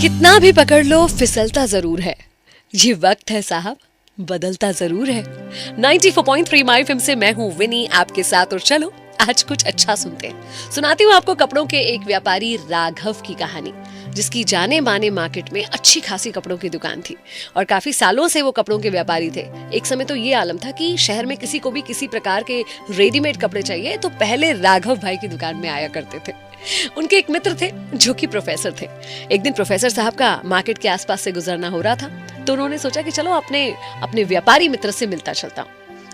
कितना भी पकड़ लो फिसलता जरूर है। ये वक्त है साहब, बदलता जरूर है। 94.3 माय एफएम से मैं हूँ विनी आपके साथ, और चलो आज कुछ अच्छा सुनते हैं। सुनाती हूँ आपको कपड़ों के एक व्यापारी राघव की कहानी, जिसकी जाने माने मार्केट में अच्छी खासी कपड़ों की दुकान थी और काफी सालों से वो कपड़ों के व्यापारी थे। एक समय तो ये आलम था कि शहर में किसी को भी किसी प्रकार के रेडीमेड कपड़े चाहिए तो पहले राघव भाई की दुकान में आया करते थे। उनके एक मित्र थे जो कि प्रोफेसर थे। एक दिन प्रोफेसर साहब का मार्केट के आसपास से गुजरना हो रहा था, तो उन्होंने सोचा कि चलो अपने व्यापारी मित्र से मिलता चलता हूँ।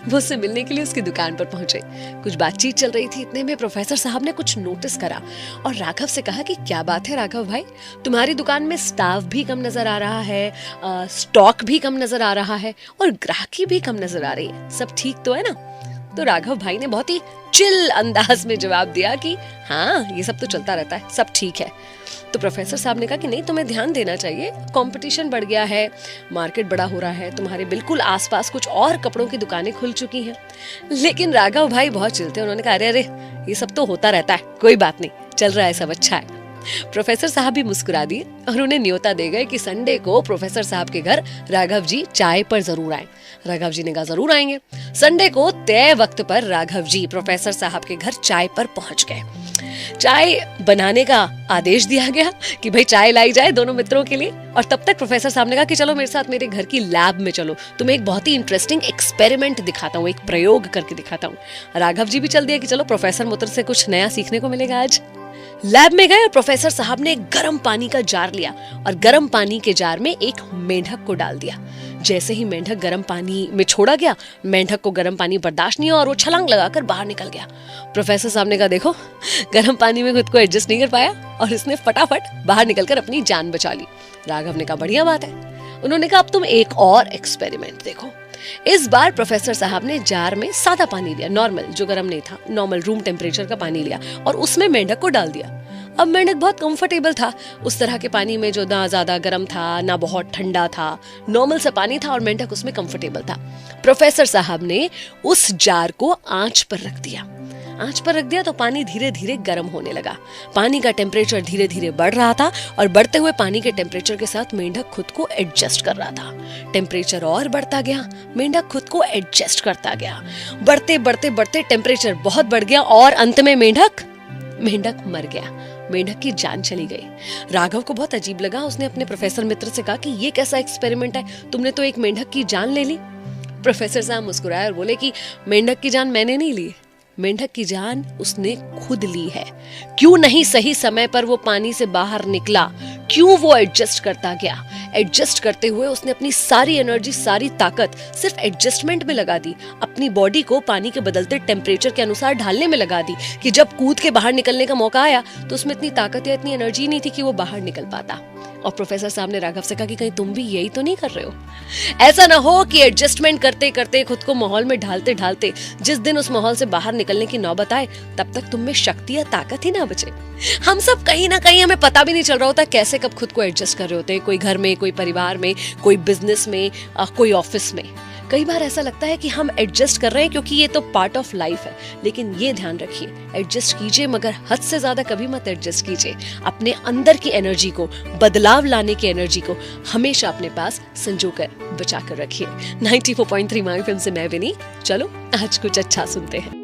वो उससे मिलने के लिए उसकी दुकान पर पहुंचे। कुछ बातचीत चल रही थी, इतने में प्रोफेसर साहब ने कुछ नोटिस करा और राघव से कहा कि क्या बात है राघव भाई, तुम्हारी दुकान में स्टाफ भी कम नजर आ रहा है, स्टॉक भी कम नजर आ रहा है और ग्राहकी भी कम नजर आ रही है, सब ठीक तो है ना? तो राघव भाई ने बहुत ही चिल अंदाज में जवाब दिया कि हाँ, ये सब तो चलता रहता है, सब ठीक है। तो प्रोफेसर साहब ने कहा कि नहीं, तुम्हें ध्यान देना चाहिए, कंपटीशन बढ़ गया है, मार्केट बड़ा हो रहा है, तुम्हारे बिल्कुल आसपास कुछ और कपड़ों की दुकानें खुल चुकी हैं। लेकिन राघव भाई बहुत चिल थे, उन्होंने कहा अरे ये सब तो होता रहता है, कोई बात नहीं, चल रहा है, सब अच्छा है। प्रोफेसर साहब भी मुस्कुरा दिए और उन्हें न्योता दे गए कि संडे को प्रोफेसर साहब के घर राघव जी चाय पर जरूर आए। राघव जी ने कहा जरूर आएंगे। संडे को तय वक्त पर राघव जी प्रोफेसर साहब के घर चाय पर पहुंच गए। चाय बनाने का आदेश दिया गया कि भाई चाय लाई जाए दोनों मित्रों के लिए, और तब तक प्रोफेसर साहब ने कहा कि चलो मेरे साथ मेरे घर की लैब में चलो, तुम्हें एक बहुत ही इंटरेस्टिंग एक्सपेरिमेंट दिखाता हूँ, एक प्रयोग करके दिखाता हूँ। राघव जी भी चल दिया कि चलो प्रोफेसर मित्र से कुछ नया सीखने को मिलेगा आज। लैब में गए और प्रोफेसर साहब ने गर्म पानी का जार लिया और गर्म पानी के जार में एक मेंढक को डाल दिया। जैसे ही मेंढक गर्म पानी में छोड़ा गया, मेंढक को गर्म पानी बर्दाश्त नहीं हुआ और वो छलांग लगाकर बाहर निकल गया। प्रोफेसर साहब ने कहा देखो, गर्म पानी में खुद को एडजस्ट नहीं कर पाया और इसने फटाफट बाहर निकलकर अपनी जान बचा ली। राघव ने कहा बढ़िया बात है। उन्होंने कहा अब तुम एक और एक्सपेरिमेंट देखो। इस बार प्रोफेसर साहब ने जार में सादा पानी लिया, नॉर्मल, जो गर्म नहीं था, नॉर्मल रूम टेम्परेचर का पानी लिया और उसमें मेंढक को डाल दिया। अब मेंढक बहुत कंफर्टेबल था उस तरह के पानी में, जो ना ज्यादा गर्म था ना बहुत ठंडा था, नॉर्मल सा पानी था और मेंढक उसमें कंफर्टेबल था। प्रोफेसर साहब ने उस जार को आंच पर रख दिया। आंच पर रख दिया तो पानी धीरे धीरे गर्म होने लगा। पानी का टेम्परेचर धीरे धीरे बढ़ रहा था और बढ़ते हुए पानी के टेम्परेचर के साथ मेंढक खुद को एडजस्ट कर रहा था। टेम्परेचर और बढ़ता गया, मेंढक खुद को एडजस्ट करता गया। बढ़ते बढ़ते बढ़ते टेम्परेचर बहुत बढ़ गया और अंत में मेंढक मर गया। मेंढक की जान चली गई। राघव को बहुत अजीब लगा। उसने अपने प्रोफेसर मित्र से कहा कि ये कैसा एक्सपेरिमेंट है, तुमने तो एक मेंढक की जान ले ली। प्रोफेसर साहब मुस्कुराए और बोले कि मेंढक की जान मैंने नहीं ली, मेंढक की जान उसने खुद ली है। क्यों नहीं सही समय पर वो पानी से बाहर निकला, क्यों वो एडजस्ट करता गया। एडजस्ट करते हुए उसने अपनी सारी एनर्जी, सारी ताकत सिर्फ एडजस्टमेंट में लगा दी, अपनी बॉडी को पानी के बदलते टेम्परेचर के अनुसार ढालने में लगा दी कि जब कूद के बाहर निकलने का मौका आया तो उसमें इतनी ताकत या इतनी एनर्जी नहीं थी कि वो बाहर निकल पाता। और प्रोफेसर साहब ने राघव से कहा कि कहीं तुम भी यही तो नहीं कर रहे हो? ऐसा ना हो कि एडजस्टमेंट करते करते, खुद को माहौल में ढालते ढालते जिस दिन उस माहौल से बाहर निकलने की नौबत आए तब तक तुम में शक्ति या ताकत ही ना बचे। हम सब कहीं ना कहीं, हमें पता भी नहीं चल रहा होता कैसे कब खुद को एडजस्ट कर रहे होते हैं। कोई घर में, कोई परिवार में, कोई बिजनेस में, कोई ऑफिस में। कई बार ऐसा लगता है कि हम एडजस्ट कर रहे हैं क्योंकि ये तो पार्ट ऑफ लाइफ है, लेकिन ये ध्यान रखिए, एडजस्ट कीजिए मगर हद से ज्यादा कभी मत एडजस्ट कीजिए। अपने अंदर की एनर्जी को, बदलाव लाने की एनर्जी को हमेशा अपने पास संजोकर बचा कर रखिए। 94.3 माय एफएम से मैं विनी, चलो आज कुछ अच्छा सुनते हैं।